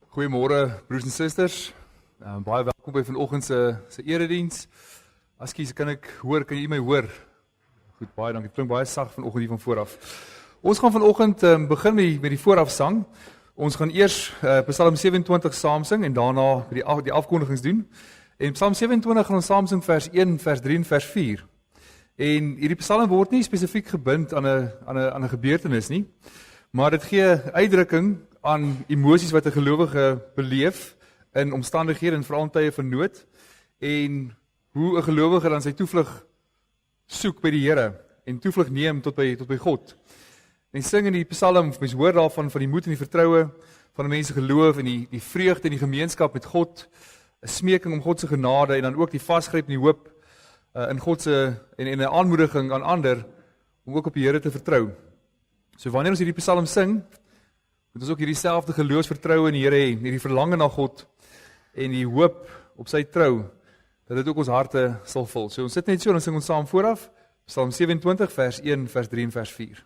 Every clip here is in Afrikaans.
Goeiemôre broers en susters. Baie welkom by vanoggend se erediens. Askies, kan jy my hoor? Goed, baie dankie. Klink baie sag vanoggend hier van vooraf. Ons gaan vanoggend begin met die voorafsang. Ons gaan eers Psalm 27 saam sing en daarna die afkondigings doen. En Psalm 27 gaan ons saam sing vers 1, vers 3 en vers 4. En hierdie psalm word nie spesifiek gebind aan 'n gebeurtenis nie, maar dit gee uitdrukking aan emosies wat 'n gelowige beleef in omstandighede en veral in tye van nood, en hoe 'n gelowige dan sy toevlug soek by die Here en toevlug neem tot by God. En sing in die psalm, mens hoor daarvan van die moed en die vertroue van 'n mens se geloof en die vreugde in die gemeenskap met God, 'n smeking om God se genade en dan ook die vasgryp en die hoop in God se en 'n aanmoediging aan ander om ook op die Here te vertrou. So wanneer ons hierdie psalm sing, moet ons ook hierdie selfde geloofsvertroue in die Here hê, hierdie verlange na God en die hoop op sy trou, dat dit ook ons harte sal vul. So ons sit net so en dan sing ons saam vooraf, Psalm 27 vers 1, vers 3 en vers 4.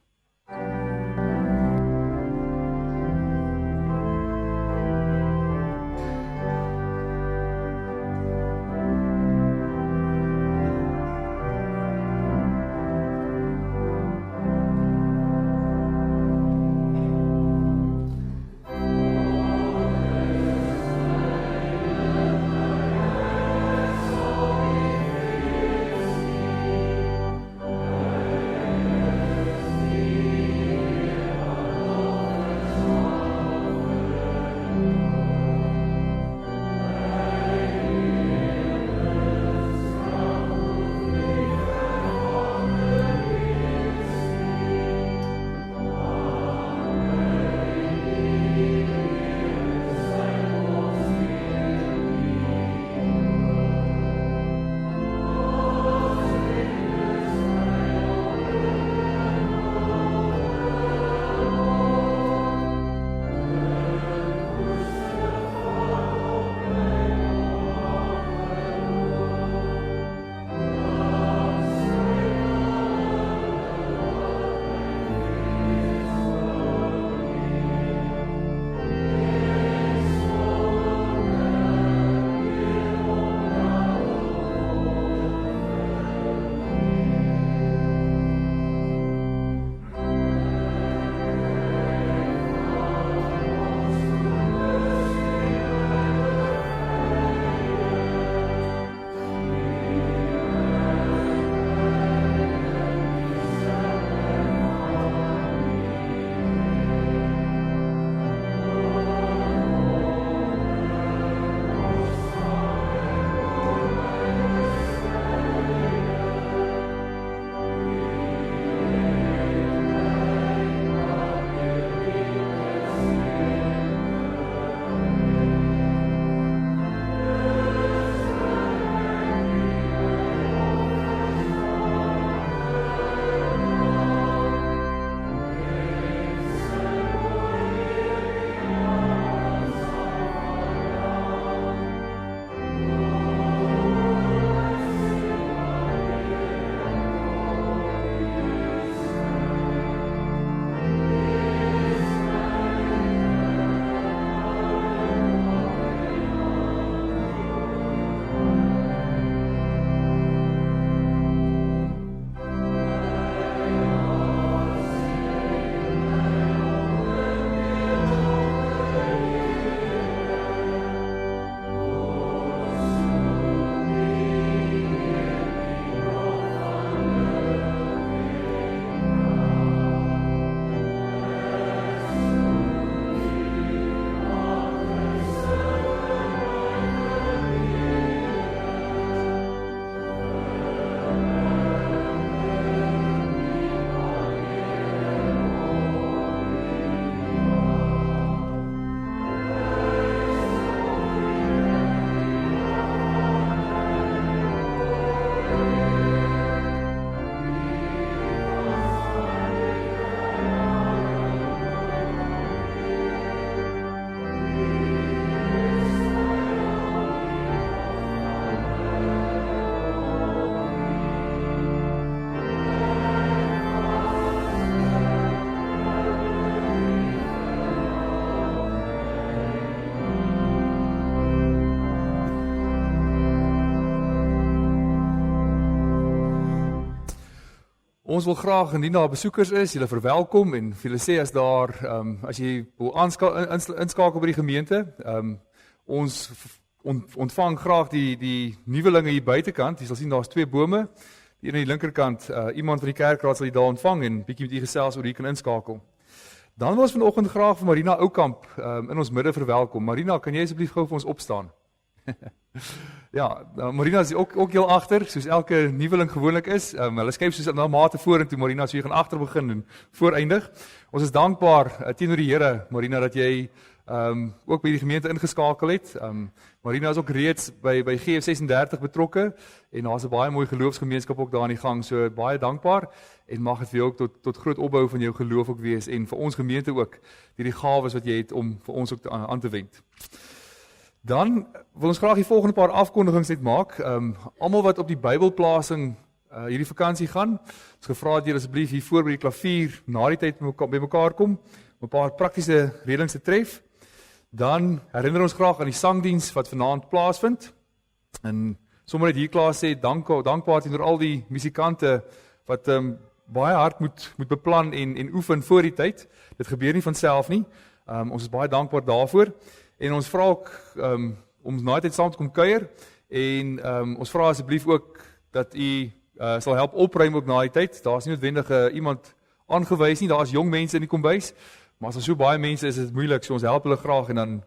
Ons wil graag indien daar besoekers is, julle verwelkom en vir julle sê as daar as jy wil inskakel by die gemeente, ons ontvang graag die nuwelinge hier buitekant. Jy sal sien daar's 2 bome. Die een aan die linkerkant, iemand van die kerkraad sal jy daar ontvang en bietjie met u gesels oor hoe jy kan inskakel. Dan wil ons vanoggend graag vir Marina Oukamp in ons midde verwelkom. Marina, kan jy asseblief gou vir ons opstaan? Ja, Marina is ook heel agter, soos elke nuweling gewoonlik is. Hulle skryf soos na mate vorentoe, Marina, so jy gaan agter begin en vooreindig. Ons is dankbaar teenoor die Here, Marina, dat jy ook by die gemeente ingeskakel het. Marina is ook reeds by GF36 betrokke en daar's 'n baie mooi geloofsgemeenskap ook daar aan die gang. So baie dankbaar en mag dit vir jou ook tot groot opbou van jou geloof ook wees en vir ons gemeente ook die gawes wat jy het om vir ons ook aan te wend. Dan wil ons graag die volgende paar afkondigings net maak. Almal wat op die Bybelplasing hierdie vakansie gaan, ons gevra dat julle asseblief hier voor by die klavier na die tyd by mekaar kom, om 'n paar praktiese redelings te tref. Dan herinner ons graag aan die sangdiens wat vanaand plaasvind. En sommer net hier klaar sê dankbaar teenoor al die musikante wat baie hard moet beplan en oefen voor die tyd. Dit gebeur nie van self nie. Ons is baie dankbaar daarvoor. En ons vra ook om na die tyd saam te kom kuier en ons vra asseblief ook dat u sal help opruim ook na die tyd. Daar's nie noodwendig iemand aangewys nie, daar's jong mense in die kombuis, maar as daar so baie mense is dit moeilik, so ons help hulle graag en dan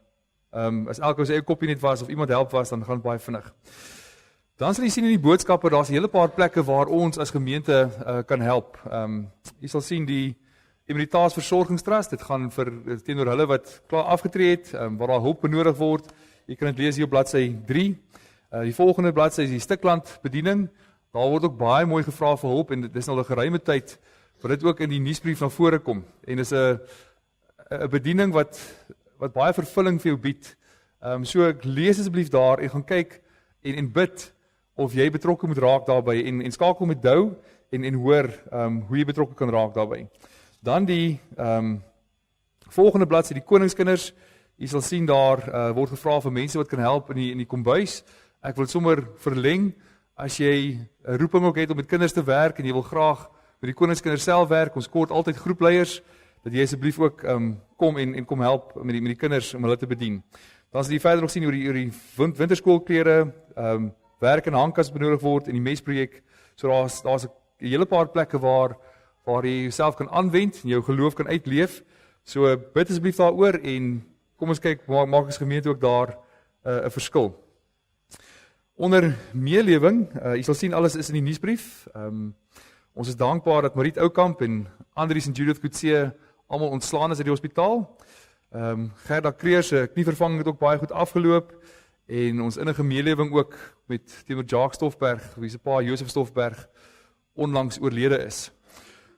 as elke ou se eie koppie net was of iemand help was, dan gaan dit baie vinnig. Dan sal jy sien in die boodskappe, daar's 'n hele paar plekke waar ons as gemeente kan help. Jy sal sien die Emeritaas Versorgingstrust, dit gaan teenoor hulle wat klaar afgetree het, waar daar hulp benodig word. Jy kan dit lees hier op bladsy 3. Die volgende bladsy is die Stikland bediening. Daar word ook baie mooi gevra vir hulp en dit is al 'n geruime tyd wat dit ook in die nuusbrief na vore kom. En dis 'n bediening wat baie vervulling vir jou bied. So lees asseblief daar en gaan kyk en bid of jy betrokke moet raak daarbey en skakel met Dou en hoor hoe jy betrokke kan raak daarbey. Dan die volgende bladsy, die koningskinders. Jy sal sien daar word gevra vir mense wat kan help in die kombuis. Ek wil sommer verleng, as jy 'n roeping ook het om met kinders te werk en jy wil graag met die koningskinders self werk, ons kort altyd groepleiers, dat jy asseblief ook kom en kom help met die kinders om hulle te bedien. Dan sal jy verder nog sien oor die winterskoolklere, werk en handkas benodig word in die mesprojek. So daar's 'n hele paar plekke waar jy jouself kan aanwend en jou geloof kan uitleef. So bid asseblief daaroor en kom ons kyk, maak ons gemeente ook daar 'n verskil. Onder meelewing, jy sal sien alles is in die nuusbrief. Ons is dankbaar dat Mariet Oukamp en Andries en Judith Kutse almal ontslaan is uit die hospitaal. Gerda Kreer se knievervanging het ook baie goed afgeloop en ons innige meelewing ook met teenoor Jacques Stoffberg, wie se pa Josef Stoffberg onlangs oorlede is.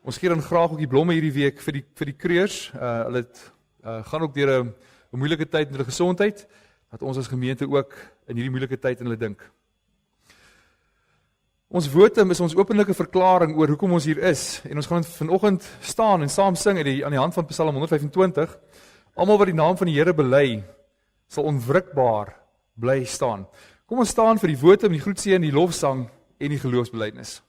Ons gee dan graag ook die blomme hierdie week vir die Kreers. Hulle gaan ook deur 'n moeilike tyd met hulle gesondheid, dat ons as gemeente ook in hierdie moeilike tyd aan hulle dink. Ons votum is ons openlike verklaring oor hoekom ons hier is en ons gaan vanoggend staan en saam sing aan die hand van Psalm 125. Almal wat die naam van die Here bely, sal onwrikbaar bly staan. Kom ons staan vir die votum, die groetseën, die lofsang en die geloofsbelijdenis.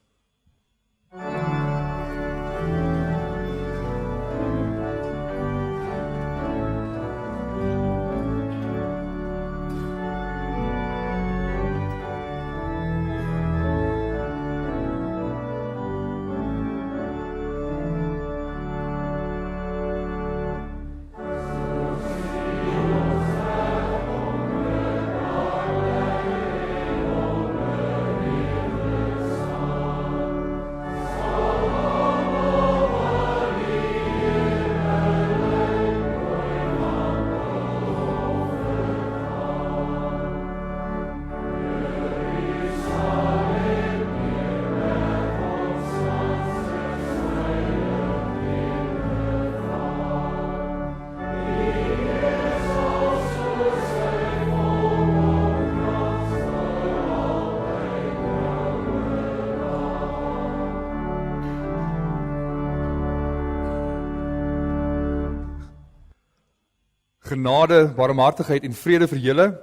Genade, barmhartigheid en vrede vir julle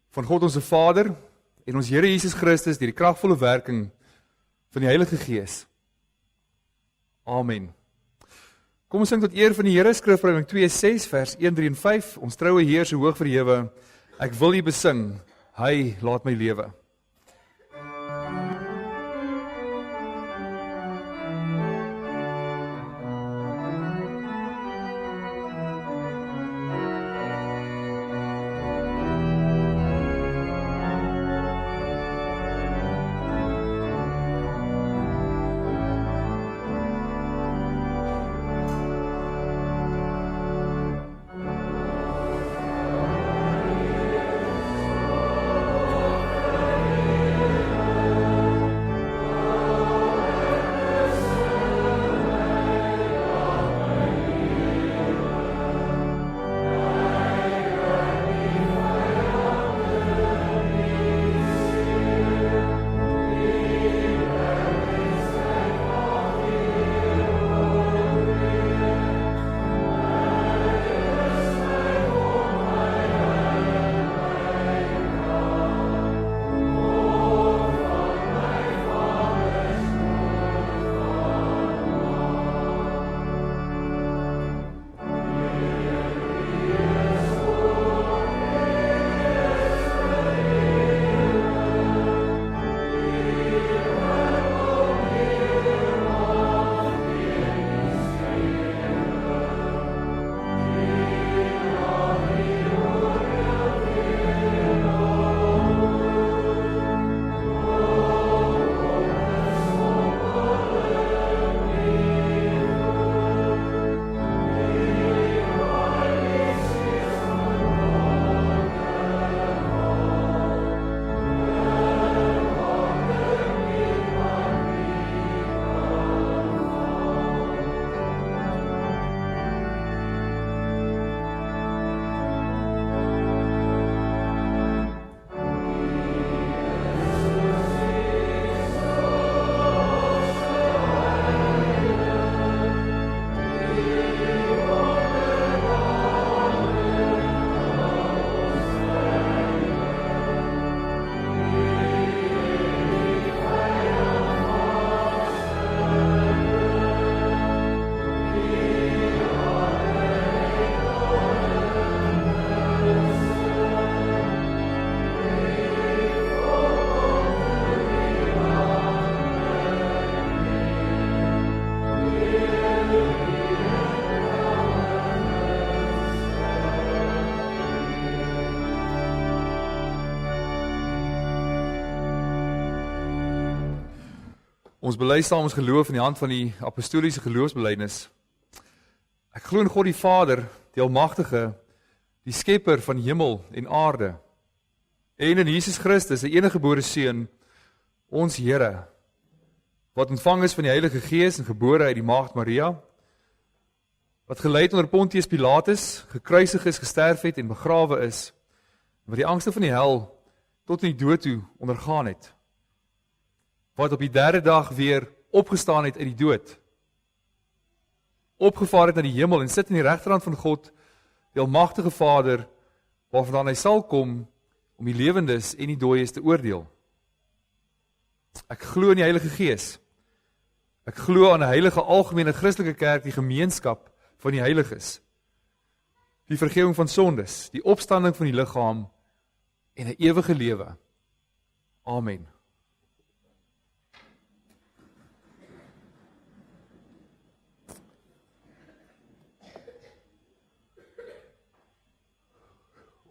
van God ons Vader en ons Here Jesus Christus deur die kragvolle werking van die Heilige Gees Amen. Kom ons sing tot eer van die Here, Skrifverhouding 2:6 vers 1, 3 en 5. Ons troue Heer so hoog verhewe, ek wil U besing, hy laat my lewe. Ons bely saam ons geloof in die hand van die apostoliese geloofsbelijdenis. Ek glo in God die Vader, die Almagtige, die Skepper van hemel en aarde, en in Jesus Christus, die eniggebore Seun, ons Here, wat ontvang is van die Heilige Gees en gebore uit die Maagd Maria, wat gelei onder Pontius Pilatus, gekruisig is, gesterf het en begrawe is, wat die angste van die hel tot in die dood toe ondergaan het, wat op die derde dag weer opgestaan het uit die dood, opgevaar het na die hemel en sit in die regterhand van God, die Almagtige Vader, waarvandaan hy sal kom om die lewendes en die dooies te oordeel. Ek glo in die Heilige Gees. Ek glo aan 'n heilige algemene Christelike kerk, die gemeenskap van die heiliges, die vergifnis van sondes, die opstanding van die liggaam en 'n ewige lewe. Amen.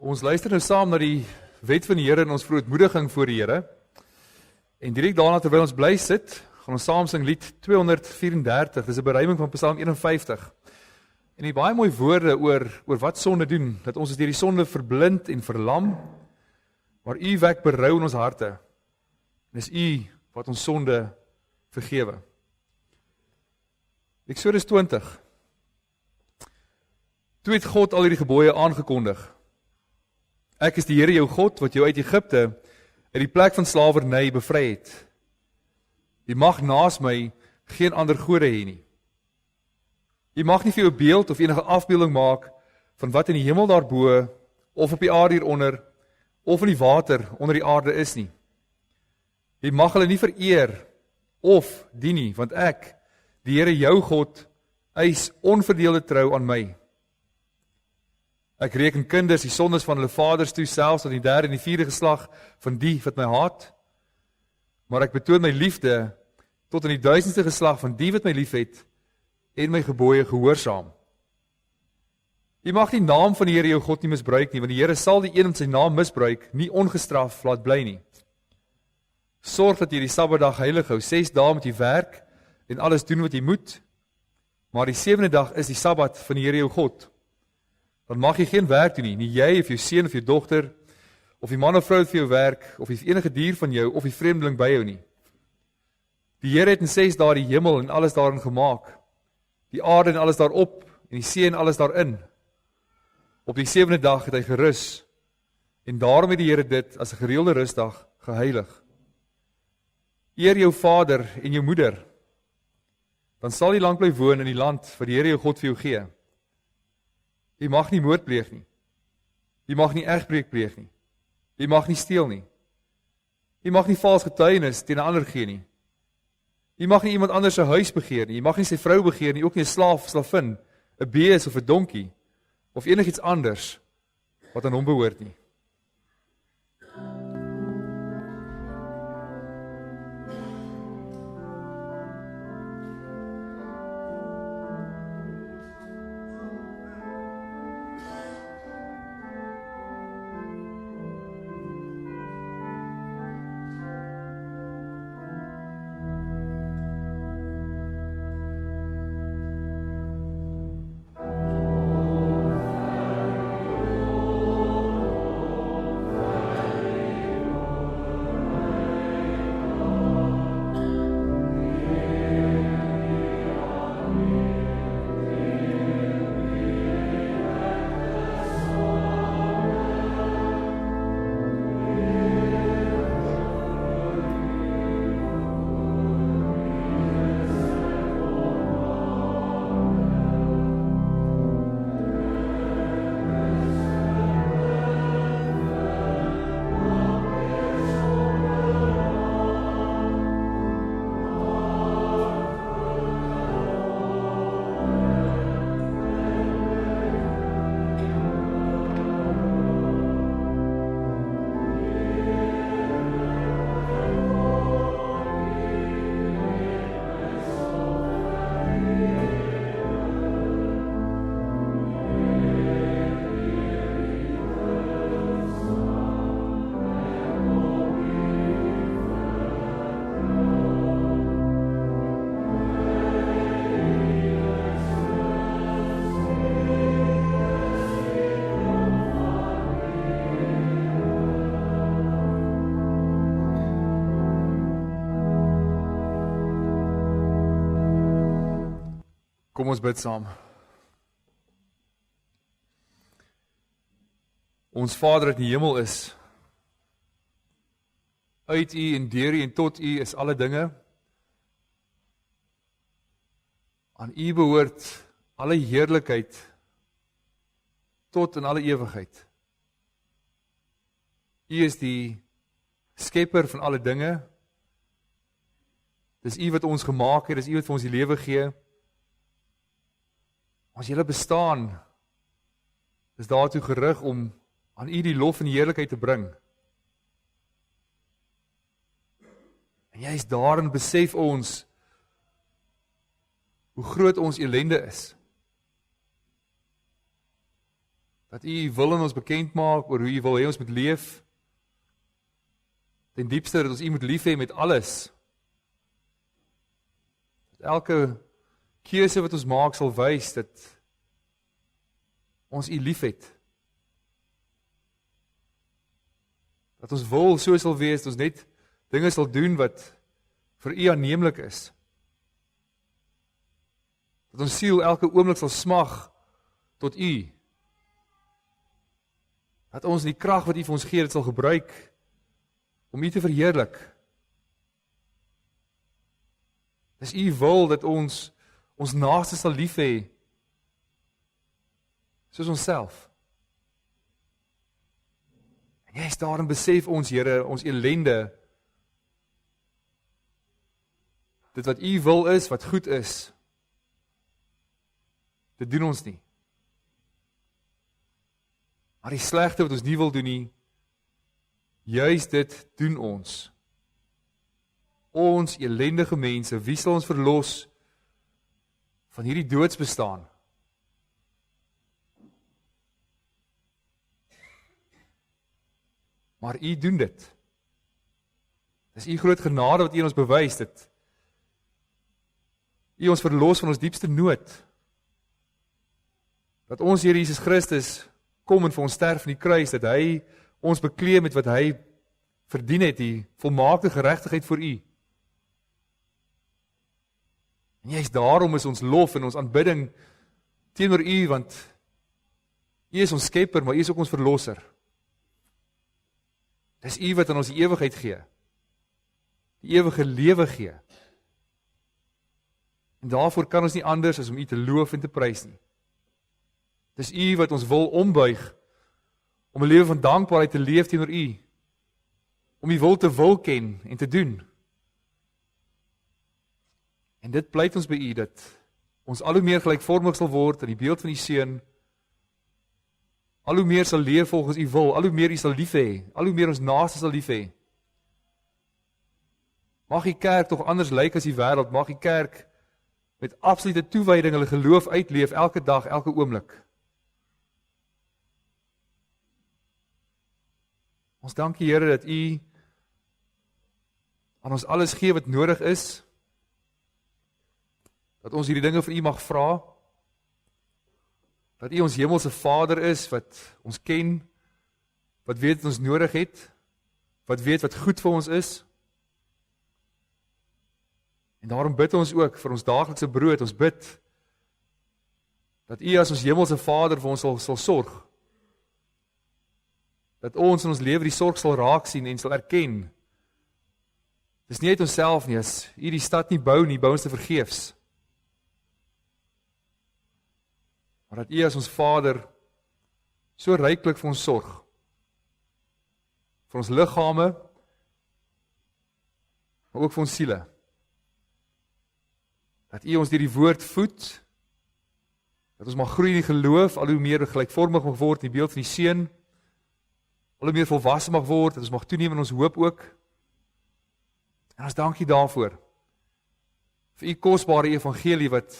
Ons luister nou saam na die wet van die Here en ons verootmoediging voor die Here. En direk daarna terwyl ons bly sit, gaan ons saam sing lied 234. Dis 'n beruiming van Psalm 51. En die baie mooi woorde oor wat sonde doen, dat ons is deur die sonde verblind en verlam, maar U wek berou in ons harte. En dis U wat ons sonde vergewe. Eksodus 20. Toe het God al hierdie gebooie aangekondig. Ek is die Here jou God, wat jou uit Egipte, uit die plek van slawerny bevry het. Jy mag naas my geen ander gode hê nie. Jy mag nie vir jou beeld of enige afbeelding maak van wat in die hemel daarbo, of op die aarde hieronder, of in die water onder die aarde is nie. Jy mag hulle nie vereer of dien nie, want ek, Die Here jou God eis onverdeelde trou aan my. Ek reken kinders die sondes van hulle vaders toe, selfs aan die derde en die vierde geslag van die wat my haat. Maar ek betoon my liefde tot in die 1000ste geslag van die wat my liefhet en my gebooie gehoorsaam. Jy mag die naam van die Here jou God nie misbruik nie, want die Here sal die een wat sy naam misbruik nie ongestraf laat bly nie. Sorg dat jy die Sabbatdag heilig hou. 6 dae moet jy werk en alles doen wat jy moet, maar die 7de dag is die Sabbat van die Here jou God. Dan mag jy geen werk doen nie jy of jou seun of jou dogter, of die man of vrou wat vir jou werk, of die enige dier van jou, of die vreemdeling by jou nie. Die Here het in 6 dae die hemel en alles daarin gemaak, die aarde en alles daarop, en die see en alles daarin. Op die 7de dag het hy gerus, en daarom het die Here dit as 'n gereelde rusdag geheilig. Eer jou vader en jou moeder, dan sal jy lank bly woon in die land wat die Here jou God vir jou gee. Jy mag nie moord pleeg nie. Jy mag nie egbreek pleeg nie. Jy mag nie steel nie. Jy mag nie vals getuienis teen 'n ander gee nie. Jy mag nie iemand anders se huis begeer nie. Jy mag nie sy vrou begeer nie, ook nie 'n slaaf of slavin, 'n bees of 'n donkie of enigiets anders wat aan hom behoort nie. Kom ons bid saam. Ons Vader wat in die hemel is, uit U en deur U en tot U is alle dinge. Aan U behoort alle heerlikheid tot in alle ewigheid. U is die skepper van alle dinge. Dis U wat ons gemaak het, dis U wat vir ons die lewe gee. Ons hele bestaan is daartoe gerig om aan U die lof en die heerlikheid te bring. En juist daarin besef ons hoe groot ons ellende is. Dat U wil in ons bekend maak oor hoe U wil hê ons moet leef. Ten diepste dat ons U moet lief hê met alles. Dat elke keuse wat ons maak sal wys dat ons U liefhet. Dat ons wil so sal wees, dat ons net dinge sal doen wat vir U aanneemlik is. Dat ons siel elke oomblik sal smag tot U. Dat ons die krag wat U vir ons gee, dit sal gebruik om U te verheerlik. Dis U wil dat ons naaste sal lief hê, soos onsself. En juist daarin besef ons, Here, ons ellende, dit wat U wil is, wat goed is, Dit doen ons nie. Maar die slegte wat ons nie wil doen nie, juis dit doen ons. Ons ellendige mense, wie sal ons verlos van hierdie doodsbestaan? Maar U doen dit. Dis U groot genade wat U ons bewys dit. U ons verlos van ons diepste nood. Dat ons Here Jesus Christus kom en vir ons sterf in die kruis, dat hy ons bekleed met wat hy verdien het, die volmaakte geregtigheid vir U. En juist daarom is ons lof en ons aanbidding teenoor U, want U is ons skepper, maar U is ook ons verlosser. Dis U wat aan ons die ewigheid gee, die ewige lewe gee. En daarvoor kan ons nie anders as om U te loof en te prys nie. Dis U wat ons wil ombuig, om 'n lewe van dankbaarheid te leef teenoor U, om U wil ken en te doen. En dit pleit ons by U, dat ons al hoe meer gelykvormig sal word in die beeld van die Seun, al hoe meer sal leef volgens U wil, al hoe meer U sal lief hê, al hoe meer ons naaste sal lief hê. Mag die kerk tog anders lyk as die wêreld, mag die kerk met absolute toewyding hulle geloof uitleef, elke dag, elke oomblik. Ons dank U, Here, dat U aan ons alles gee wat nodig is, dat ons hierdie dinge van U mag vra, dat U ons hemelse Vader is, wat ons ken, wat weet wat ons nodig het, wat weet wat goed vir ons is. En daarom bid ons ook vir ons daaglikse brood, ons bid, dat U as ons hemelse Vader vir ons sal sorg, dat ons in ons lewe die sorg sal raak sien en sal erken. Dis nie uit onsself nie, as U die stad nie bou nie, bou ons te vergeefs. Maar dat U as ons Vader so ryklik vir ons sorg, vir ons liggame, maar ook vir ons siele. Dat U ons deur die woord voed, dat ons mag groei in die geloof, al hoe meer gelykvormig mag word in die beeld van die Seun, al hoe meer volwasse mag word, dat ons mag toeneem in ons hoop ook. En ons dank U daarvoor, vir U kosbare evangelie wat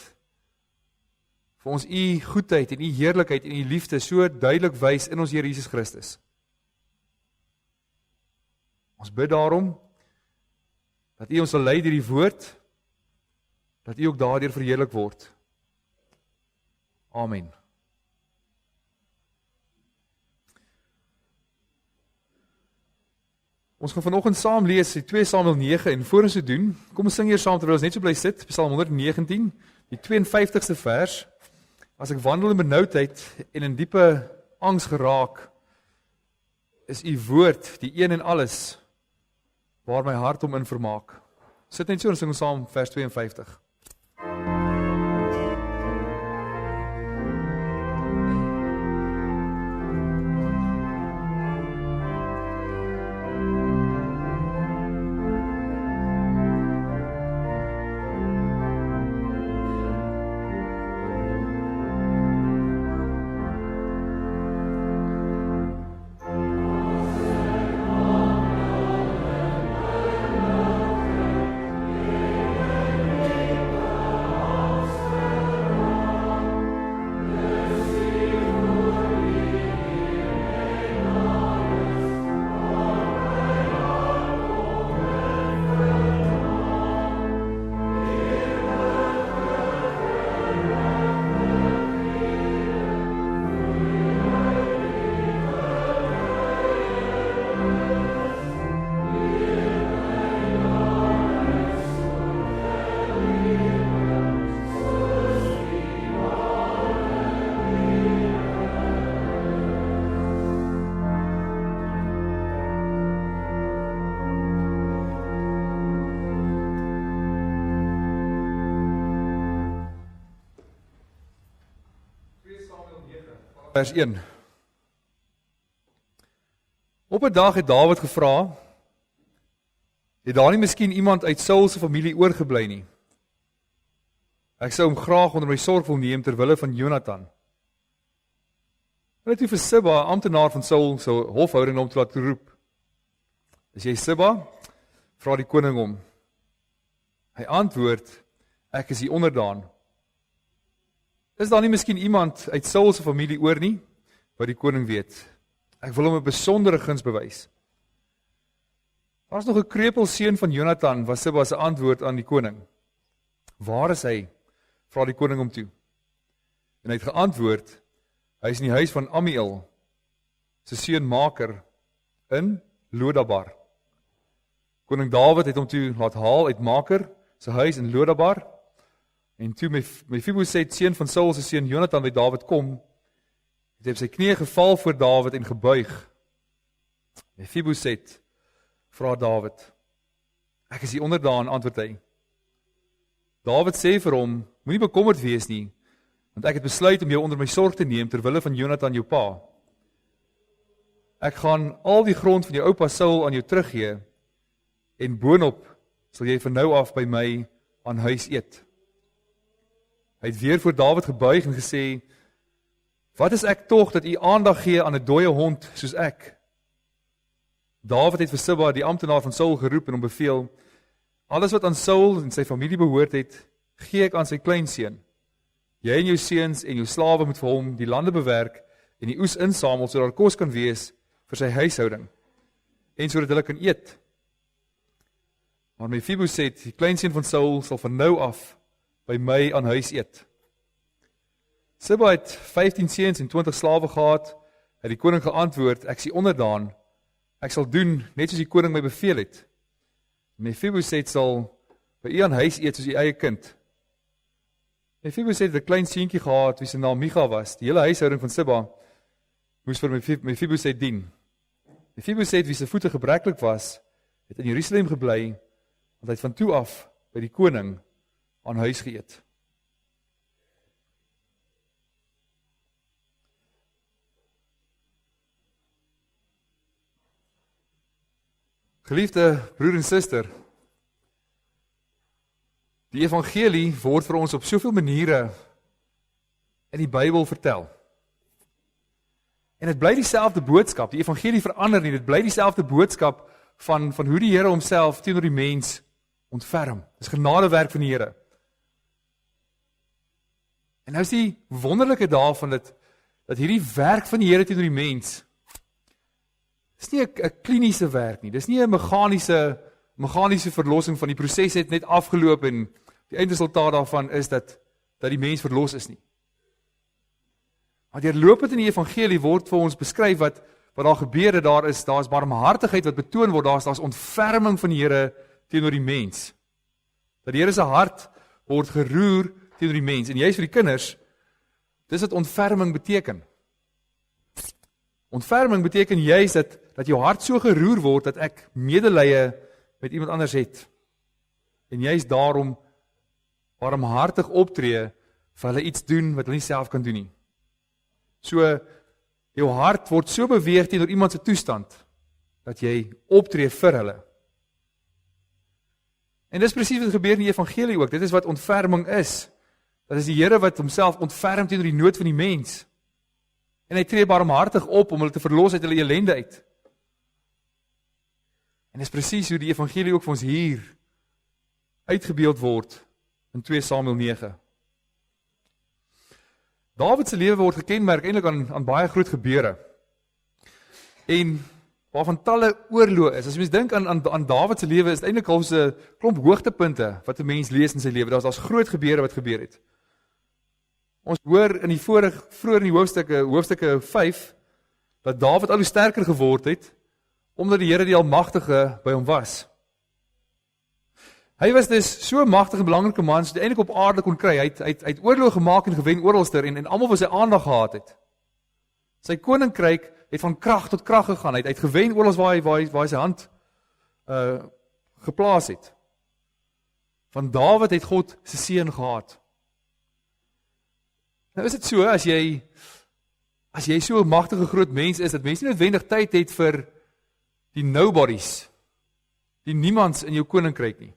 vir ons U goedheid en U heerlikheid en U liefde so duidelik wys in ons Here Jesus Christus. Ons bid daarom, dat U ons sal lei deur die woord, dat U ook daardeur verheerlik word. Amen. Ons gaan vanoggend saam lees 2 Samuel 9 en voor ons dit doen, kom ons sing eers saam terwyl ons net so bly sit, Psalm 119, die 52ste vers. As ek wandel in benoudheid en in diepe angs geraak, is U woord die een en alles waar my hart om in vermaak. Sit net so en sing ons saam vers 52. Vers 1. Op 'n dag het Dawid gevra, het daar nie miskien iemand uit Saul se familie oorgebly nie? Ek sou hom graag onder my sorg wil neem ter wille van Jonathan. Hulle het toe vir Siba, amptenaar van Saul, se hofhouding om te laat roep. Is jy Siba? Vra die koning hom. Hy antwoord, ek is die onderdaan. Is daar nie miskien iemand uit Saul se familie oor nie, wat die koning weet? Ek wil hom 'n besondere guns bewys. Daar is nog 'n krepeel seun van Jonathan, was Siba se antwoord aan die koning. Waar is hy? Vra die koning hom toe. En hy het geantwoord, hy is in die huis van Amiel, sy seun Maker, in Lodabar. Koning Dawid het hom toe laat haal uit Maker, sy huis in Lodabar, en toe Mefiboset, seun van Saul se seun Jonathan, by Dawid kom, het hy op sy knieë geval voor Dawid en gebuig. Mefiboset, vra Dawid, ek is die onderdaan, antwoord hy. Dawid sê vir hom, moenie bekommerd wees nie, want ek het besluit om jou onder my sorg te neem ter wille van Jonathan jou pa. Ek gaan al die grond van jou oupa Saul aan jou teruggee, en boonop sal jy van nou af by my aan huis eet. Hy het weer voor Dawid gebuig en gesê, wat is ek tog dat u aandag gee aan 'n dooie hond soos ek? Dawid het vir Siba, die amptenaar van Saul, geroep en hom beveel, alles wat aan Saul en sy familie behoort het, gee ek aan sy kleinseun. Jy en jou seuns en jou slawe moet vir hom die lande bewerk en die oes insamel sodat daar kos kan wees vir sy huishouding en sodat hulle kan eet. Maar Mefiboset, die kleinseun van Saul, sal van nou af by my aan huis eet. Siba het 15 seuns en 20 slawe gehad, het die koning geantwoord, ek is die onderdaan, ek sal doen net soos die koning my beveel het. Mefiboset sal by u aan huis eet soos u eie kind. Mefiboset het 'n klein seentjie gehad, wie se naam Micha was. Die hele huishouding van Siba moes vir Mefiboset dien. Mefiboset, wie se voete gebreklik was, het in Jerusalem gebly, want hy het van toe af by die koning aan huis geëet. Geliefde broer en suster, die evangelie word vir ons op soveel maniere in die Bybel vertel. En dit bly dieselfde boodskap, die evangelie verander nie, dit bly dieselfde boodskap van hoe die Here homself teenoor die mens ontferm. Dis genadewerk van die Here. En nou is die wonderlike daarvan dat hierdie werk van die Here teenoor die mens, dis nie 'n kliniese werk nie, dis nie 'n meganiese verlossing van die proses het net afgeloop en die eindresultaat daarvan is dat die mens verlos is nie. Maar deurlopend in die evangelie word vir ons beskryf wat daar gebeur, daar is barmhartigheid wat betoon word, daar's ontferming van die Here teenoor die mens. Dat die Here se hart word geroer teenoor die mens. En juist vir die kinders, dis wat ontferming beteken. Ontferming beteken juist dat jou hart so geroer word dat ek medelee met iemand anders het. En juist daarom barmhartig optree vir hulle iets doen wat hulle nie self kan doen nie. So jou hart word so beweeg teenoor iemand se toestand dat jy optree vir hulle. En dis presies wat gebeur in die evangelie ook. Dit is wat ontferming is. Dat is die Here wat homself ontferm teenoor die nood van die mens. En hy tree barmhartig op om hulle te verlos uit hulle ellende uit. En dis presies hoe die evangelie ook vir ons hier uitgebeeld word in 2 Samuel 9. Dawid se lewe word gekenmerk eintlik aan baie groot gebeure. En waarvan talle oorloë is. As mens dink aan Dawid se lewe, is dit eintlik al so 'n klomp hoogtepunte wat 'n mens lees in sy lewe. Daar's groot gebeure wat gebeur het. Ons hoor in die vroeër in die hoofstukke 5 dat Dawid al hoe sterker geword het omdat die Here die Almagtige by hom was. Hy was dus so 'n magtige en belangrike man sodat hy eintlik op aarde kon kry. Hy het oorlog gemaak en gewen oralster en almal wat sy aandag gehad het. Sy koninkryk het van krag tot krag gegaan. Hy het gewen oral waar hy sy hand geplaas het. Van Dawid het God se seën gehad. Nou is dit so, as jy so 'n magtige groot mens is, dat mense nie noodwendig tyd het vir die nobodies, die niemands in jou koninkryk nie.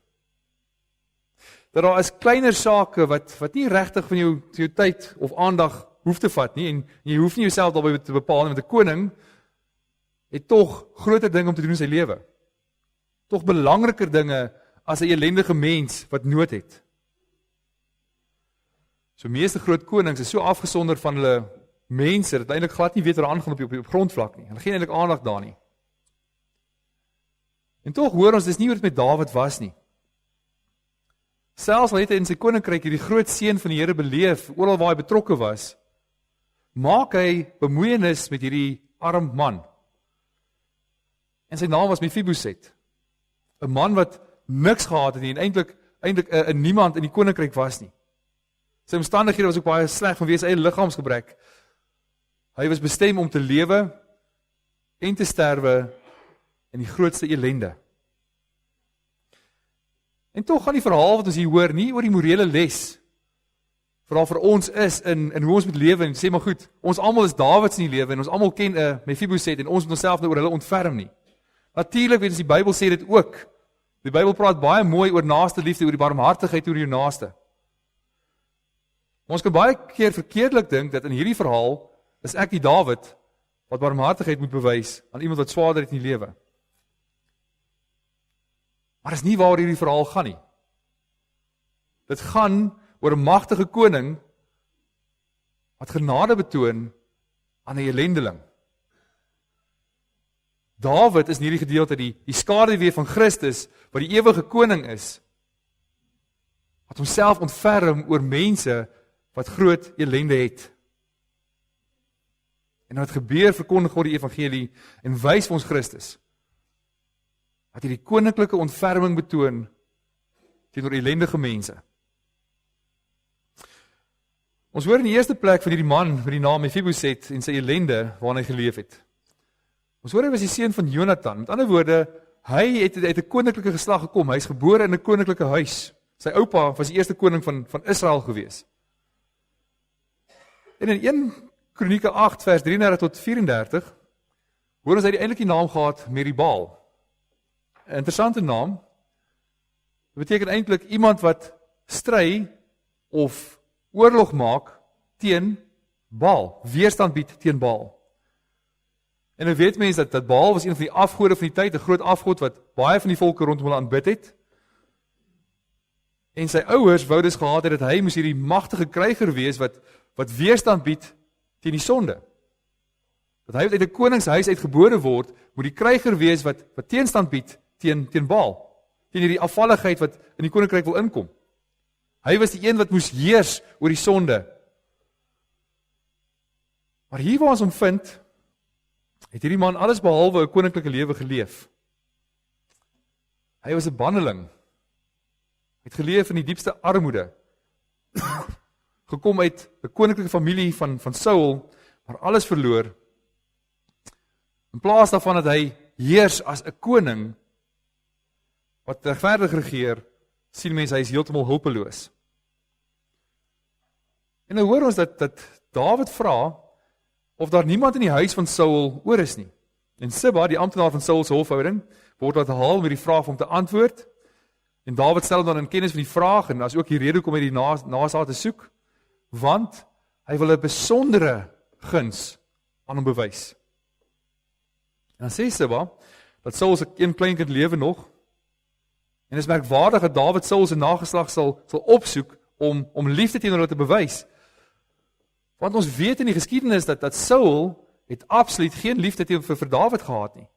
dat daar is kleiner sake wat nie regtig van jou tyd of aandag hoef te vat nie, en jy hoef nie jouself daarby te bepaal nie, want 'n koning het tog groter dinge om te doen in sy lewe. Tog belangriker dinge as 'n ellendige mens wat nood het. So meeste groot konings is so afgesonder van hulle mense, dat eintlik glad nie weet wat aangaan op die grondvlak nie. Hulle gee eintlik aandag daar nie. En tog hoor ons, dis nie hoe dit met Dawid was nie. Selfs al het hy in sy koninkryk hierdie groot seën van die Here beleef, oral waar hy betrokke was, maak hy bemoeienis met hierdie arm man. En sy naam was Mephiboset. 'n Man wat niks gehad het nie, en eintlik 'n niemand in die koninkryk was nie. Sy omstandighede was ook baie sleg vanweë sy eie liggaamsgebrek. Hy was bestem om te lewe en te sterwe in die grootste ellende. En tog gaan die verhaal wat ons hier hoor nie oor die morele les vooral vir ons is in hoe ons moet lewe, en sê maar goed, ons almal is Dawids in die lewe en ons almal ken 'n Mephiboset en ons moet onsself nou oor hulle ontferm nie. Natuurlik weet ons, die Bybel sê dit ook. Die Bybel praat baie mooi oor naaste liefde, oor die barmhartigheid oor jou naaste. Maar ons kan baie keer verkeerdelik dink dat in hierdie verhaal is ek die Dawid wat barmhartigheid moet bewys aan iemand wat swaarder het in die lewe. Maar dis nie waar hierdie verhaal gaan nie. Dit gaan oor 'n magtige koning wat genade betoon aan 'n ellendeling. Dawid is in hierdie gedeelte die skaduwee van Christus, wat die ewige koning is, wat homself ontferm oor mense wat groot ellende het. En wat gebeur, verkondig God die evangelie en wys vir ons Christus, dat hy die koninklike ontferming betoon teenoor ellendige mense. Ons hoor in die eerste plek van hierdie man met die naam Mephiboset en sy ellende waarin hy geleef het. Ons hoor hy was die seun van Jonathan. Met ander woorde, hy het uit 'n koninklike geslag gekom. Hy is gebore in 'n koninklike huis. Sy oupa was die eerste koning van Israel gewees. En in 1 Kronieke 8 vers 33 tot 34 hoor ons hy eintlik die naam gehad Meribaal. 'n Interessante naam. Dit beteken eintlik iemand wat stry of oorlog maak teen Baal, weerstand bied teen Baal. En nou weet mense dat Baal was een van die afgode van die tyd, 'n groot afgod wat baie van die volke rondom hulle aanbid het. En sy ouers wou dus gehad het dat hy moes hierdie magtige kryger wees wat weerstand bied teen die sonde. Dat hy uit 'n koningshuis uitgebore word, moet die kryger wees wat teenstand bied teen Baal, teen hierdie afvalligheid wat in die koninkryk wil inkom. Hy was die een wat moes heers oor die sonde. Maar hier waar ons hom vind, het hierdie man alles behalwe 'n koninklike lewe geleef. Hy was 'n banneling. Hy het geleef in die diepste armoede. Gekom uit 'n koninklike familie van Saul, maar alles verloor. In plaas daarvan dat hy heers as 'n koning wat regverdig regeer, sien mense hy is heeltemal hulpeloos. En nou hoor ons dat Dawid vra of daar niemand in die huis van Saul oor is nie. En Siba, die amptenaar van Saul se hofhouding, word laat haal met die vraag om te antwoord. En Dawid stel dan in kennis van die vraag, en daar is ook die rede hoekom hy die nasaat te soek, want hy wil 'n besondere guns aan hom bewys. En dan sê Siba dat Saul se een kleinkind lewe nog, en dit is merkwaardig dat Dawid Saul se nageslag sal opsoek om liefde teenoor hulle te bewys. Want ons weet in die geskiedenis dat Saul het absoluut geen liefde teenoor vir Dawid gehad nie.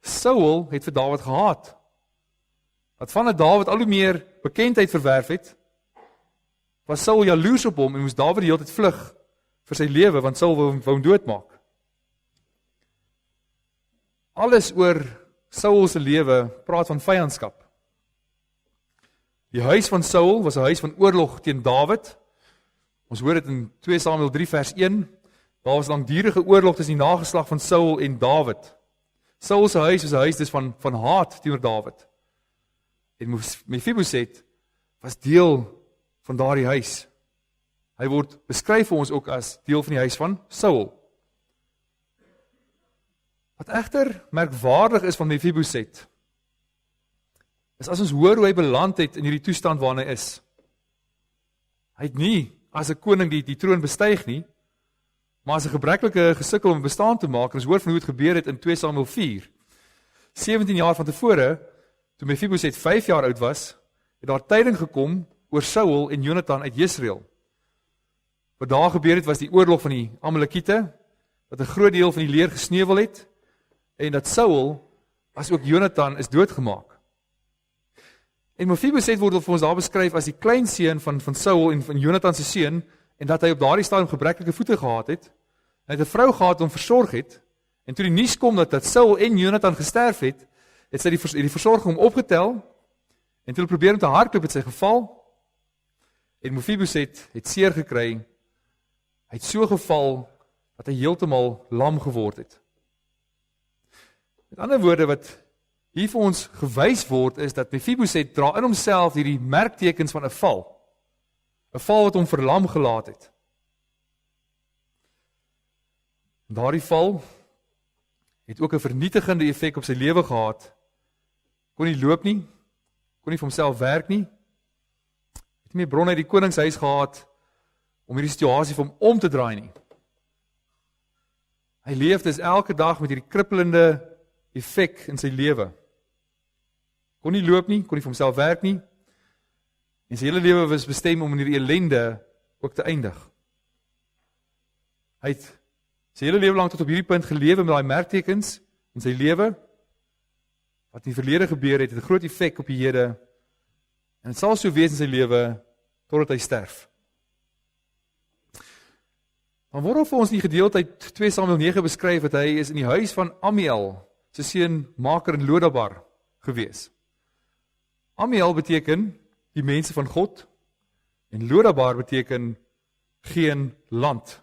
Saul het vir Dawid gehaat. Dat vandat Dawid al hoe meer bekendheid verwerf het, was Saul jaloers op hom en moes Dawid die hele tyd vlug vir sy lewe, want Saul wou hom doodmaak. Alles oor Saul se lewe praat van vyandskap. Die huis van Saul was 'n huis van oorlog teen Dawid. Ons hoor dit in 2 Samuel 3 vers 1. Daar was langdurige oorlog tussen die nageslag van Saul en Dawid. Saul se huis was 'n huis dus van haat teenoor Dawid. En Mephiboset was deel van daardie huis. Hy word beskryf vir ons ook as deel van die huis van Saul. Wat egter merkwaardig is van Mephiboset, is as ons hoor hoe hy beland het in hierdie toestand waarin hy is. Hy het nie as 'n koning die troon bestyg nie, maar as 'n gebreklike gesukkel om bestaan te maak. Ons hoor van hoe dit gebeur het in 2 Samuel 4. 17 jaar van tevore, toe Mephibosheth 5 jaar oud was, het daar tyding gekom oor Saul en Jonathan uit Jesreel. Wat daar gebeur het was die oorlog van die Amalekiete, dat 'n groot deel van die leer gesneuwel het, en dat Saul, as ook Jonathan, is doodgemaak. En Mephibosheth word vir ons daar beskryf as die kleinseun van Saul en van Jonathan se seun, en dat hy op daardie stadium gebreklike voete gehad het, en hy het 'n vrou gehad om versorg het, en toe die nuus kom dat Saul en Jonathan gesterf het, het sy die versorging hom opgetel, en toe hulle probeer om te hardloop het sy geval, en Mephibosheth het seer gekry, hy het so geval, dat hy heeltemal lam geword het. Met ander woorde, wat hier vir ons gewys word, is dat Mephibosheth dra in homself hierdie merktekens van 'n val wat hom verlam gelaat het. Daardie val het ook 'n vernietigende effek op sy lewe gehad. Kon nie loop nie, kon nie vir homself werk nie, het nie meer bron uit die koningshuis gehad om hierdie situasie vir hom om te draai nie. Hy leef dus elke dag met hierdie krippelende effek in sy lewe. Kon nie loop nie, kon nie vir homself werk nie, en sy hele lewe was bestem om in hierdie ellende ook te eindig. Hy het sy hele lewe lang tot op hierdie punt gelewe met daai merktekens in sy lewe, wat in die verlede gebeur het 'n groot effek op die hede, en dit sal so wees in sy lewe, totdat hy sterf. Dan word vir ons die gedeelte uit 2 Samuel 9 beskryf, dat hy is in die huis van Amiel, sy seun Maker in Lodabar, gewees. Amiel beteken die mense van God, en Lodabar beteken geen land.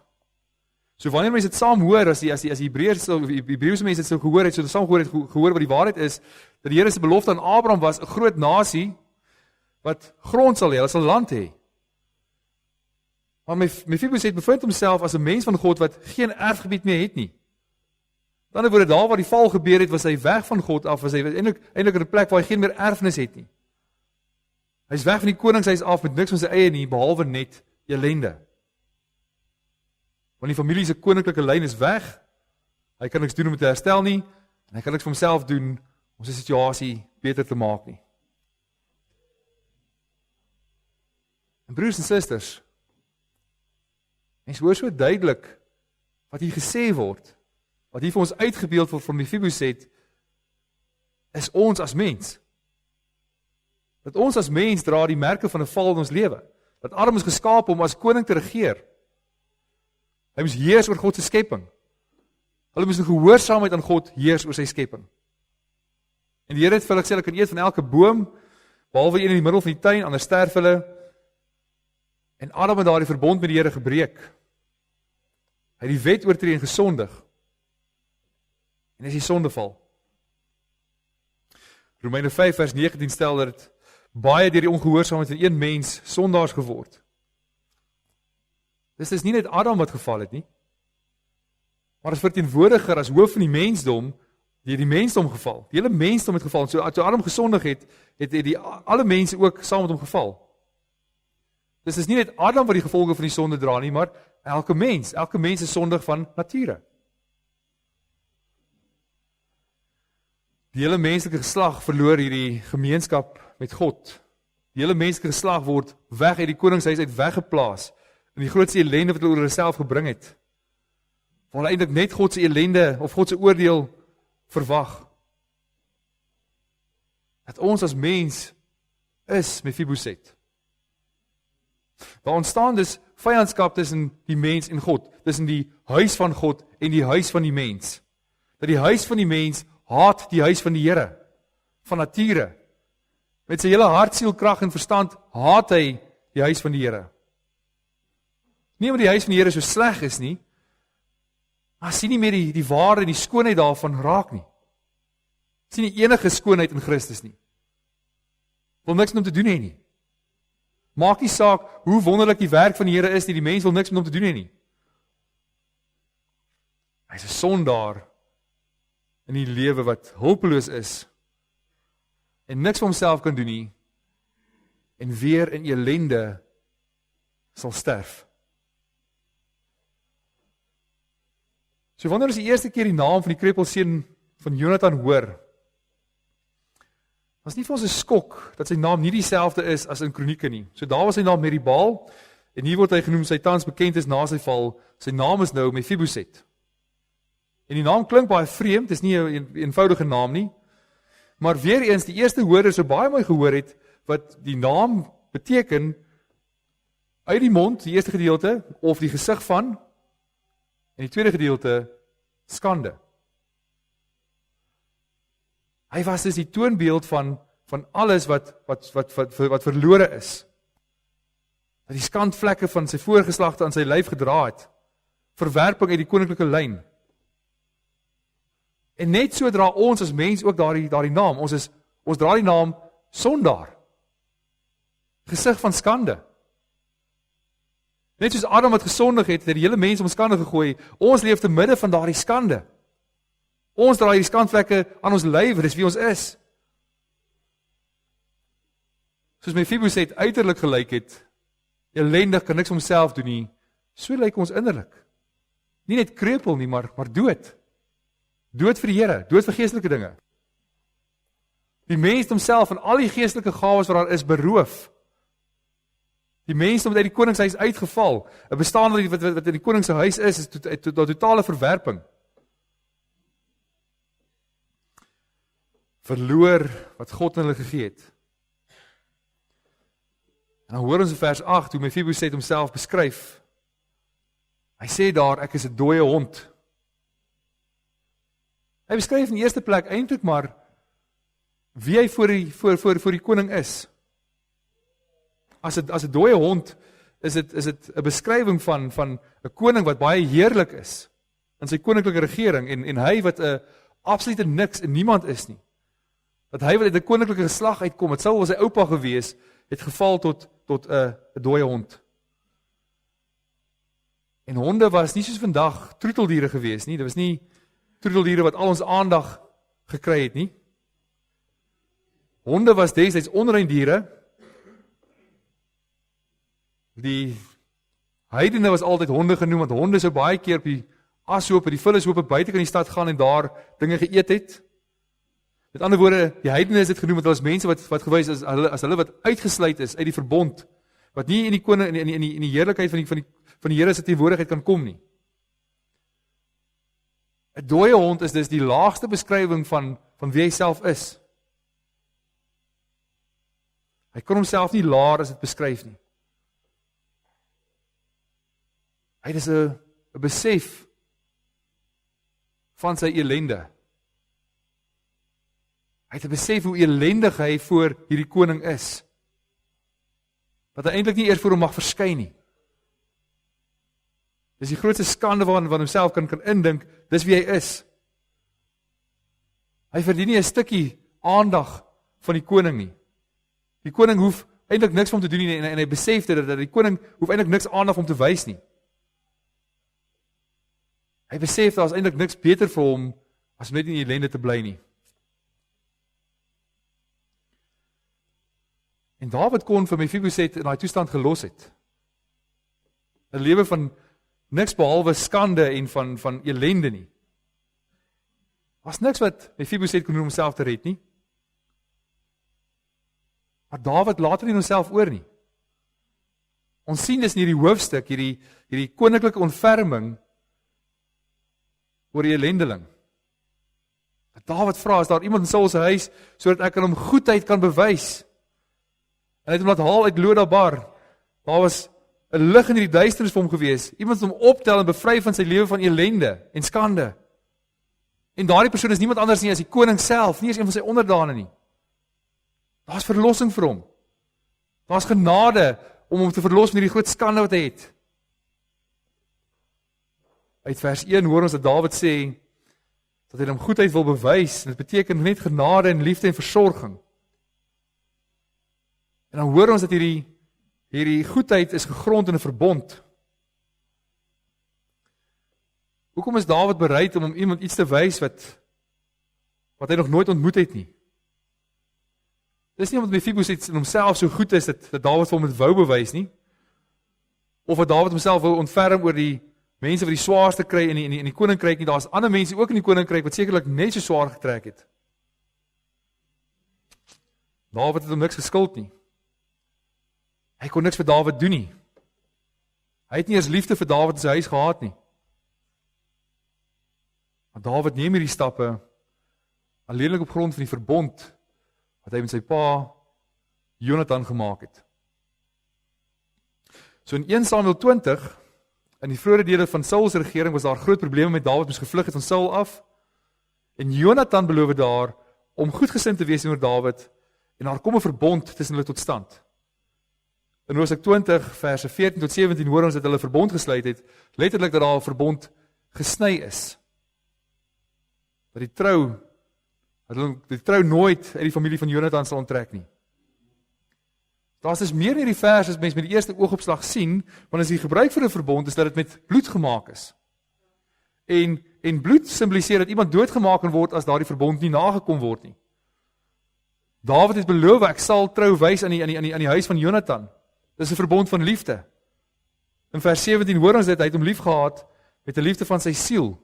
So wanneer mense dit saam hoor, as die Hebreëse mense dit so gehoor het, so saam gehoor wat die waarheid is, dat die Here se belofte aan Abraham was, 'n groot nasie, wat grond sal hê, hulle sal land hê. Maar Mephibosheth bevind homself as 'n mens van God, wat geen erfgebied meer het nie. Aan die ander woorde, daar waar die val gebeur het, was hy weg van God af, was hy eintlik in 'n plek waar hy geen meer erfenis het nie. Hy is weg van die koningshuis af met niks van sy eie nie, behalwe net ellende. Want die familie se koninklike lyn is weg, hy kan niks doen om dit te herstel nie, en hy kan niks vir homself doen om sy situasie beter te maak nie. En broers en susters, mens hoor so duidelik wat hier gesê word, wat hier vir ons uitgebeeld word van Mephibosheth, is ons as mens. Dat ons as mens dra die merke van 'n val in ons lewe. Dat Adam is geskaap om as koning te regeer. Hy moes heers oor God se skepping. Hulle moes in gehoorsaamheid aan God heers oor sy skepping. En die Here het vir hulle gesê, hulle kan eet van elke boom, behalwe een in die middel van die tuin, anders sterf hulle. En Adam het daardie verbond met die Here gebreek. Hy het die wet oortree en gesondig. En is die sondeval. Romeine 5 vers 19 stel dat het baie deur die ongehoorsaamheid van een mens sondaars geword. Dis nie net Adam wat geval het nie, maar as verteenwoordiger, as hoof van die mensdom, deur die mensdom geval. Die hele mensdom het geval. So toe Adam gesondig het alle mense ook saam met hom geval. Dis nie net Adam wat die gevolge van die sonde dra nie, maar elke mens is sondig van nature. Die hele menslike geslag verloor hierdie gemeenskap met God. Die hele menslike geslag word weg uit die koningshuis uit weggeplaas in die grootste ellende wat hulle oor hulle self gebring het. Waar hulle eintlik net God se ellende of God se oordeel verwag. Dat ons as mens is Mephibosheth. Daar ontstaan dus vyandskap tussen die mens en God, tussen die huis van God en die huis van die mens. Dat die huis van die mens haat die huis van die Here, van nature. Met sy hele hart, siel, krag en verstand haat hy die huis van die Here. Nie omdat die huis van die Here so sleg is nie, maar sien nie meer die waarde en die skoonheid daarvan raak nie. Sien nie enige skoonheid in Christus nie. Wil niks met hom te doen hê nie. Maak nie saak hoe wonderlik die werk van die Here is nie, die mens wil niks met hom te doen hê nie. Hy is 'n sondaar in die lewe wat hulpeloos is en niks vir homself kan doen nie, en weer in ellende sal sterf. So wanneer ons die eerste keer die naam van die krepelseun van Jonathan hoor, was nie vir ons 'n skok dat sy naam nie dieselfde is as in Kronieke nie. So daar was sy naam Meribal, en hier word hy genoem, sy tans bekend is na sy val, sy naam is nou Mephiboset. En die naam klink baie vreemd, dis nie 'n eenvoudige naam nie, maar weer eens, die eerste hoorder so baie mooi gehoor het, wat die naam beteken, uit die mond, die eerste gedeelte, of die gesig van, en die tweede gedeelte, skande. Hy was dus die toonbeeld van alles wat verlore is. Dat die skandvlekke van sy voorgeslagte aan sy lyf gedra het. Verwerping uit die koninklike lyn. En net so dra ons as mens ook daardie naam. Ons dra die naam sondaar. Gesig van skande. Net soos Adam wat gesondig het die hele mens om skande gegooi, ons leef te midde van daardie skande. Ons dra hierdie skandvlekke aan ons lyf, dis wie ons is. Soos Mephiboset uiterlik gelyk het, ellendig, kan niks homself doen nie, so lyk ons innerlik. Nie net krepel nie, maar dood. Dood vir die Here, dood vir geestelike dinge. Die mens homself van al die geestelike gawes wat daar is beroof. Die mens het uit die koningshuis uitgeval. 'n bestaan wat in die koning se huis is totale verwerping. Verloor wat God aan hulle gegee het. En dan hoor ons in vers 8 hoe Mephiboset homself beskryf. Hy sê daar, ek is 'n dooie hond. Hy beskryf in die eerste plek eintlik maar wie hy voor die koning is. As 'n dooie hond is dit 'n beskrywing van 'n koning wat baie heerlik is in sy koninklike regering en hy wat 'n absolute niks en niemand is nie. Dat hy wat uit 'n koninklike geslag uitkom, dit sou wel sy oupa gewees, het geval tot 'n dooie hond. En honde was nie soos vandag troeteldiere gewees nie. Dit was nie troeteldiere wat al ons aandag gekry het nie. Honde was destyds onreindiere. Die heidene was altyd honde genoem, want honde sou baie keer op die ashoope, die vullishoope buite kan die stad gaan en daar dinge geëet het. Met ander woorde, die heidene is dit genoem, want hulle is mense wat gewys is as hulle wat uitgesluit is uit die verbond, wat nie in die koning in die heerlikheid van die Here se teenwoordigheid kan kom nie. 'n Dooie hond is dus die laagste beskrywing van wie hy self is. Hy kon homself nie laer as dit beskryf nie. Hy het 'n besef van sy ellende. Hy het 'n besef hoe ellendig hy voor hierdie koning is. Dat hy eintlik nie eers voor hom mag verskyn nie. Dis die grootste skande van homself kan indink, dis wie hy is. Hy verdien nie 'n stukkie aandag van die koning nie. Die koning hoef eintlik niks vir hom te doen nie en hy besef dit dat die koning hoef eintlik niks aandag om te wys nie. Hy besef daar is eintlik niks beter vir hom as om net in die ellende te bly nie. En Dawid kon vir Mephiboset in daai toestand gelos het. 'n Lewe van niks behalwe skande en van ellende nie. Was niks wat Mephiboset kon doen om homself te red nie. Maar Dawid laat nie homself oor nie. Ons sien dis in hierdie hoofstuk, hierdie koninklike ontferming oor die ellendeling. Dawid vra, is daar iemand in Saul se huis sodat ek aan hom goedheid kan bewys? En hy het hom laat haal uit Lodabar. Daar was 'n lig in hierdie duisternis vir hom gewees. Iemand wat hom optel en bevry van sy lewe van ellende en skande. En daardie persoon is niemand anders nie as die koning self, nie eens een van sy onderdane nie. Daar's verlossing vir hom. Daar's genade om hom te verlos van hierdie groot skande wat hy het. Uit vers 1 hoor ons dat Dawid sê dat hy hom goedheid wil bewys. Dit beteken net genade en liefde en versorging. En dan hoor ons dat hierdie goedheid is gegrond in 'n verbond. Hoekom is Dawid bereid om iemand iets te wys wat hy nog nooit ontmoet het nie? Dis nie omdat Mefiboset in homself so goed is dat Dawid vir hom dit wou bewys nie, of dat Dawid homself wou ontferm oor die mense wat die swaarste kry in die koninkryk nie. Daar's ander mense ook in die koninkryk wat sekerlik net so swaar getrek het. Dawid het hom niks geskuld nie. Hy kon niks vir Dawid doen nie. Hy het nie eens liefde vir Dawid in sy huis gehad nie. Maar Dawid neem hierdie stappe alleenlik op grond van die verbond wat hy met sy pa Jonathan gemaak het. So in 1 Samuel 20, in die vroeë dele van Saul se regering, was daar groot probleme met Dawid moes gevlug het van Saul af. En Jonathan beloof daar om goedgesind te wees oor Dawid, en daar kom 'n verbond tussen hulle tot stand. In Hosea 20 verse 14 tot 17 hoor ons dat hulle 'n verbond gesluit het, letterlik dat daar 'n verbond gesny is. Dat die trou nooit uit die familie van Jonathan sal onttrek nie. Daar's dus meer in hierdie vers as mens met die eerste oogopslag sien, want as die gebruik vir 'n verbond is dat dit met bloed gemaak is. En bloed simboliseer dat iemand doodgemaak kan word as daardie verbond nie nagekom word nie. Dawid het beloof, ek sal trou wys aan die huis van Jonathan. Dis 'n verbond van liefde. In vers 17 hoor ons dit, hy het hom lief gehad met 'n liefde van sy siel.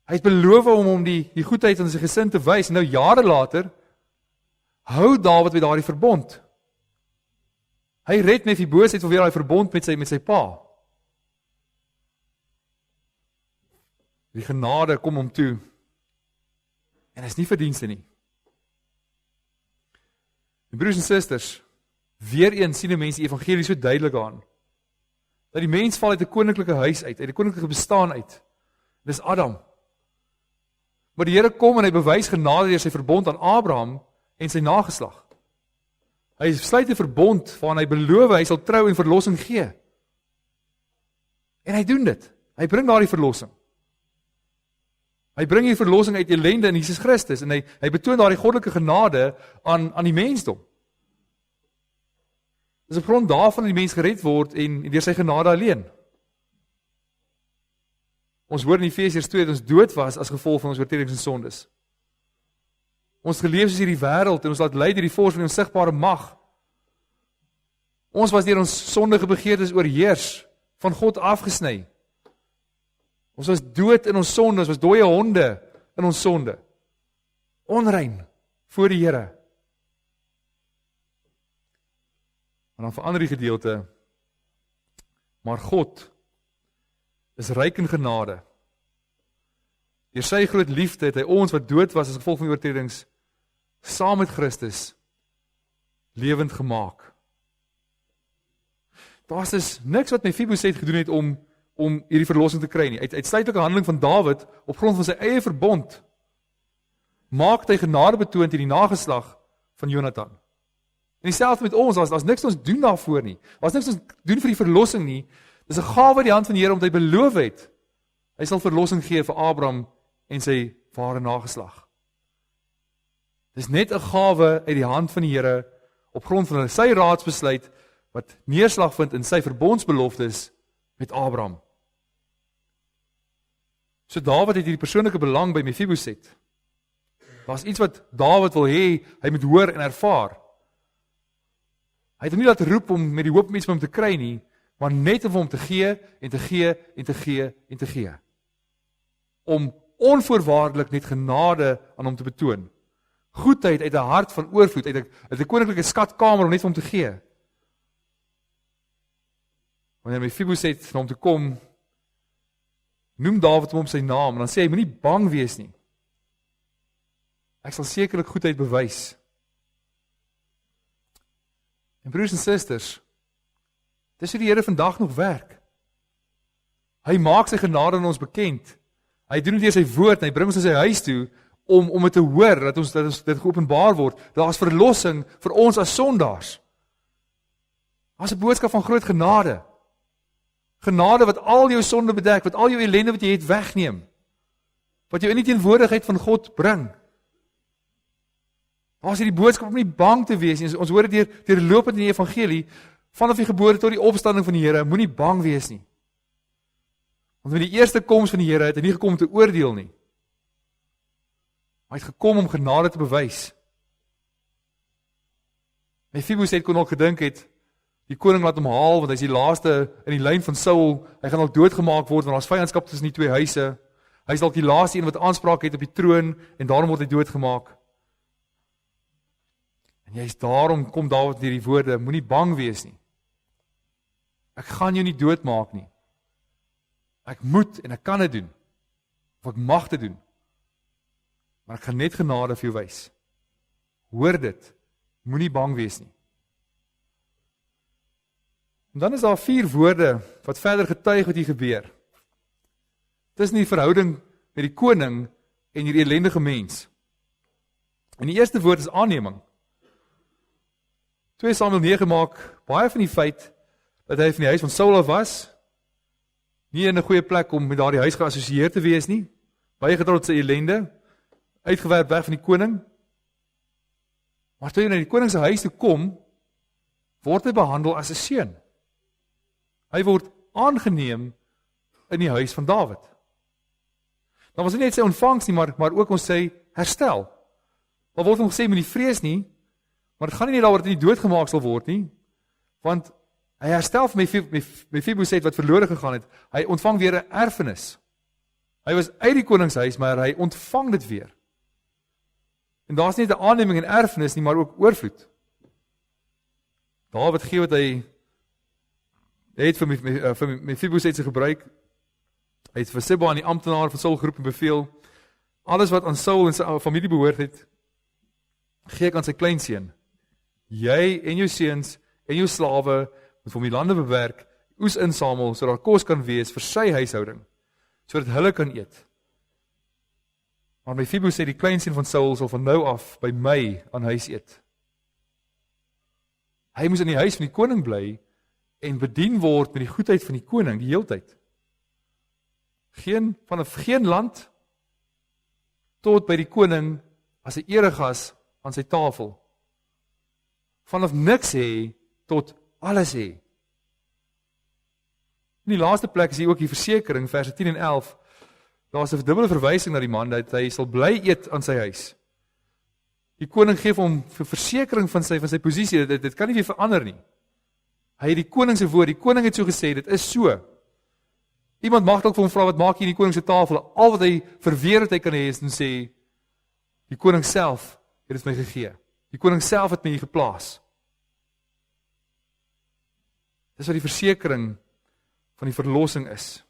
Hy het beloof om hom die goedheid van sy gesin te wys. En nou jare later hou Dawid met daardie verbond. Hy red Mefiboset vanweer daai verbond met sy pa. Die genade kom hom toe. En is nie verdienste nie. En broers en susters, weer eens sien die mense die evangelie so duidelik aan. Dat die mens val uit 'n koninklike huis uit 'n koninklike bestaan uit. Dis Adam. Maar die Here kom en hy bewys genade deur sy verbond aan Abraham en sy nageslag. Hy sluit 'n verbond waarin hy beloof hy sal trou en verlossing gee. En hy doen dit. Hy bring daardie verlossing. Hy bring die verlossing uit ellende in Jesus Christus en hy betoon daardie goddelike genade aan die mensdom. Dis op grond daarvan dat die mens gered word en deur sy genade alleen. Ons hoor in Efesiërs 2 dat ons dood was as gevolg van ons oortredings en sondes. Ons geleef soos hierdie wêreld en ons laat lei deur die forse van die onsigbare mag. Ons was deur ons sondige begeertes oorheers, van God afgesny. Ons was dood in ons sonde, ons was dooie honde in ons sonde. Onrein voor die Here. En dan verander die gedeelte, maar God is ryk in genade. Deur sy groot liefde het hy ons wat dood was as gevolg van die oortredings, saam met Christus lewend gemaak. Daar's dus niks wat Mefiboset gedoen het om hierdie verlossing te kry nie. Uitsluitlike handeling van Dawid op grond van sy eie verbond maak hy genade betoond in die nageslag van Jonathan. En dieselfde met ons, daar's niks ons doen daarvoor nie. Daar's niks ons doen vir die verlossing nie. Dis 'n gawe uit die hand van die Here omdat hy beloof het. Hy sal verlossing gee vir Abraham en sy ware nageslag. Dis net 'n gawe uit die hand van die Here op grond van sy raadsbesluit wat neerslag vind in sy verbondsbeloftes met Abraham. So Dawid het hierdie persoonlike belang by Mefiboset. Daar's iets wat Dawid wil hê hy moet hoor en ervaar. Hy het hom nie laat roep om met die hoop om iets van hom te kry nie, maar net om hom te gee en te gee en te gee en te gee. Om onvoorwaardelik net genade aan hom te betoon. Goedheid uit 'n hart van oorvloed, uit 'n koninklike skatkamer om net vir hom te gee. Wanneer Mefiboset na hom toe kom, noem Dawid hom op sy naam en dan sê hy, moenie bang wees nie. Ek sal sekerlik goedheid bewys. En broers en susters, dis hoe die Here vandag nog werk. Hy maak sy genade aan ons bekend. Hy doen dit deur sy woord en hy bring ons in sy huis toe om dit te hoor, dat ons dit geopenbaar word. Daar's verlossing vir ons as sondaars. Daar's 'n boodskap van groot genade. Genade wat al jou sonde bedek, wat al jou ellende wat jy het wegneem. Wat jou in die teenwoordigheid van God bring. Daar's hierdie boodskap om nie bang te wees nie. Ons hoor dit deurlopend in die evangelie, vanaf die geboorte tot die opstanding van die Here, moenie bang wees nie. Want met die eerste koms van die Here het hy nie gekom om te oordeel nie. Maar hy het gekom om genade te bewys. Mefiboset kon ook gedink het, die koning laat hom haal, want hy is die laaste in die lyn van Saul, hy gaan ook doodgemaak word, want daar's vyandskap tussen die twee huise, hy is dalk die laaste een wat aanspraak het op die troon, en daarom word hy doodgemaak. En juist daarom kom Dawid deur die woorde, moenie bang wees nie. Ek gaan jou nie doodmaak nie. Ek moet en ek kan dit doen, of ek mag dit doen, maar ek gaan net genade vir jou wys. Hoor dit, moenie bang wees nie. En dan is daar 4 woorde wat verder getuig wat hier gebeur. Tussen die verhouding met die koning en hierdie ellendige mens. En die eerste woord is aanneming. 2 Samuel 9 maak baie van die feit dat hy van die huis van Saul af was, nie in 'n goeie plek om met daardie huis geassosieer te wees nie, baie getrou tot sy ellende, uitgewerp weg van die koning. Maar toe hy na die koning se huis toe kom, word hy behandel as 'n seun. Hy word aangeneem in die huis van Dawid. Dan was dit nie net sy ontvangs nie, maar ook ons sy herstel. Daar word hom gesê, moenie vrees nie, maar dit gaan nie net daaroor dat hy doodgemaak sal word nie, want hy herstel vir Mefiboset wat verlore gegaan het. Hy ontvang weer 'n erfenis. Hy was uit die koningshuis, maar hy ontvang dit weer. En daar's nie 'n aanneming en erfenis nie, maar ook oorvloed. Dawid gee wat hy het vir Mefiboset se gebruik. Hy het vir Siba aan die amptenaar van Saul geroep en beveel, alles wat aan Saul en sy familie behoort het, gee ek aan sy kleinseun. Jy en jou seuns en jou slawe moet vir die lande bewerk, oes insamel, sodat daar kos kan wees vir sy huishouding, sodat hulle kan eet. Maar Mefiboset, die kleinseun van Saul, sal van nou af by my aan huis eet. Hy moes in die huis van die koning bly en bedien word met die goedheid van die koning die heeltyd. Vanaf geen land tot by die koning as 'n eregas aan sy tafel. Vanaf niks hê tot alles hê. In die laaste plek is hier ook die versekering, verse 10 en 11. Daar's 'n dubbele verwysing na die man dat hy sal bly eet aan sy huis. Die koning gee hom versekering van sy posisie, dit kan nie weer verander nie. Hy het die koning se woord, die koning het so gesê, dit is so. Iemand mag dalk vir hom vra, wat maak jy in die koning se tafel? Al wat hy verweer wat hy kan hê is en sê, die koning self het dit my gegee. Die koning self het my hier geplaas. Dis wat die versekering van die verlossing is.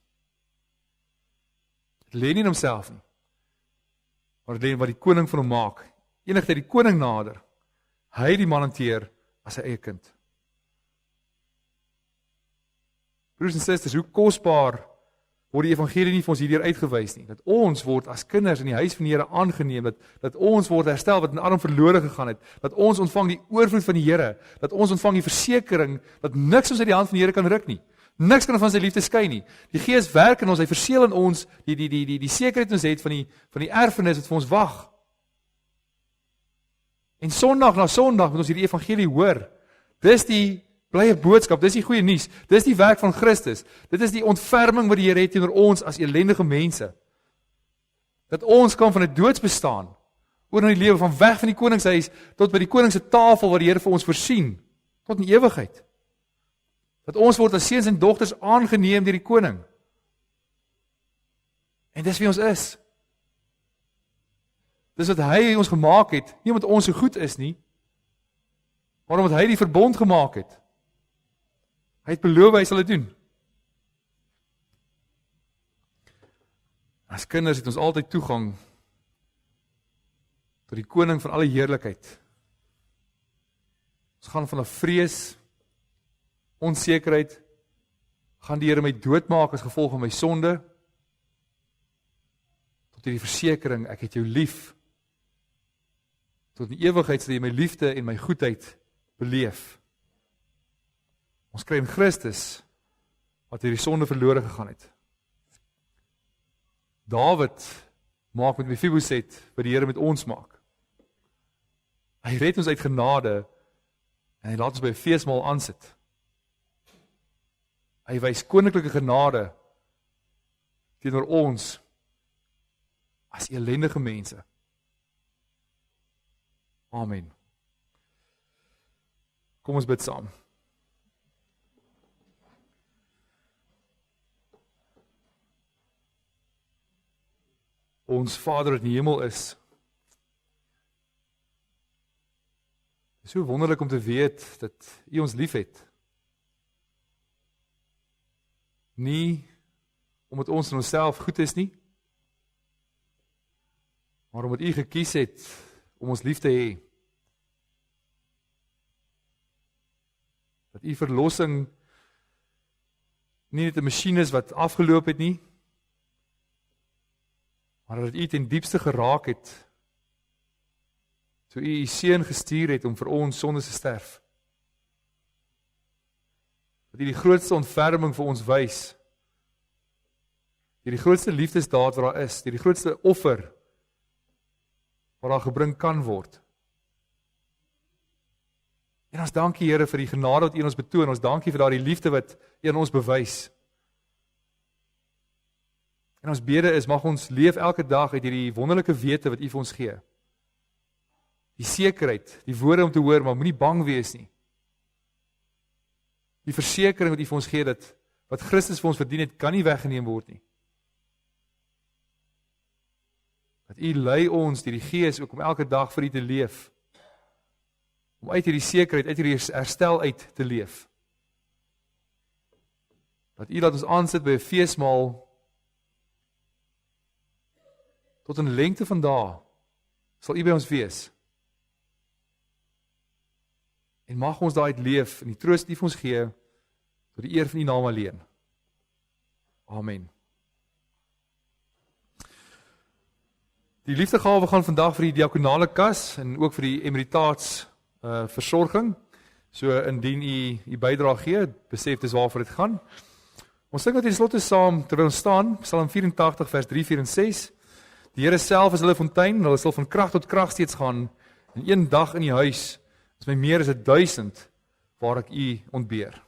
Dit lê nie in homself nie, maar dit lê in wat die koning van hom maak. Enigheid die koning nader, hy die man hanteer as sy eie kind. Broers en susters, hoe kosbaar word die evangelie nie vir ons hierdeur uitgewys nie, dat ons word as kinders in die huis van die Here aangeneem, dat ons word herstel wat in arm verlore gegaan het, dat ons ontvang die oorvloed van die Here, dat ons ontvang die versekering, dat niks ons uit die hand van die Here kan ruk nie, niks kan van sy liefde skei nie, die Gees werk in ons, hy verseël in ons, die sekerheid ons het van die erfenis wat vir ons wag. En Sondag na Sondag moet ons hierdie evangelie hoor, dis die blye boodskap, dis die goeie nuus, dis die werk van Christus, dit is die ontferming wat die Here het teenoor ons as ellendige mense, dat ons kan van 'n doodsbestaan, oor na die lewe van weg van die koningshuis, tot by die koning se tafel waar die Here vir ons voorsien, tot in ewigheid, dat ons word as seuns en dogters aangeneem deur die koning, en dis wie ons is, dis wat hy ons gemaak het, nie omdat ons so goed is nie, maar omdat hy die verbond gemaak het. Hy het beloof hy sal dit doen. As kinders het ons altyd toegang tot die koning van alle heerlikheid. Ons gaan van 'n vrees, onsekerheid, gaan die Here my doodmaak as gevolg van my sonde, tot die versekering, ek het jou lief, tot in ewigheid sal jy my liefde en my goedheid beleef. Ons kry in Christus wat hierdie sonde verlore gegaan het. Dawid maak met Mefiboset wat die Here met ons maak. Hy red ons uit genade en hy laat ons by 'n feesmaal aansit. Hy wys koninklike genade teenoor ons as ellendige mense. Amen. Kom ons bid saam. Ons Vader wat in die hemel is. Het is so wonderlik om te weet dat U ons liefhet. Nie omdat ons in onsself goed is nie, maar omdat U gekies het om ons lief te hê. Dat U verlossing nie net 'n masjien is wat afgeloop het nie, maar dat U ten diepste geraak het, toe U Seun gestuur het om vir ons sondes te sterf. Dat U die grootste ontferming vir ons wys, die grootste liefdesdaad wat daar is, die grootste offer wat daar gebring kan word. En ons dankie Here vir die genade wat U aan ons betoon, ons dankie vir daardie liefde wat U aan ons bewys. En ons bede is, mag ons leef elke dag uit hierdie wonderlike wete wat U vir ons gee. Die sekerheid, die woorde om te hoor, maar moenie bang wees nie. Die versekering wat U vir ons gee, dat wat Christus vir ons verdien het, kan nie weggeneem word nie. Dat U lei ons deur die Gees ook om elke dag vir U te leef. Om uit hierdie sekerheid, uit hierdie herstel uit te leef. Dat U laat ons aansit by 'n feesmaal, tot in lengte van dae, sal U by ons wees. En mag ons daaruit leef, en die troost die vir ons gee, tot die eer van U naam alleen. Amen. Die liefdegawe gaan vandag vir die diakonale kas, en ook vir die emeritaats versorging. So indien U bydrae gee, besef dis waarvoor dit gaan. Ons sing wat in slotte saam, terwyl ons staan, Psalm 84 vers 3, 4 en 6. Die Here self is hulle fontein, hulle sal van krag tot krag steeds gaan, en een dag in die huis is my meer as 1000 waar ek U ontbeer.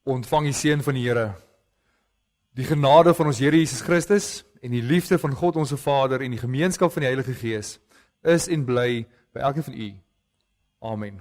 ontvang die seën van die Here. Die genade van ons Here Jesus Christus en die liefde van God ons Vader en die gemeenskap van die Heilige Gees is en bly by elkeen van u. Amen.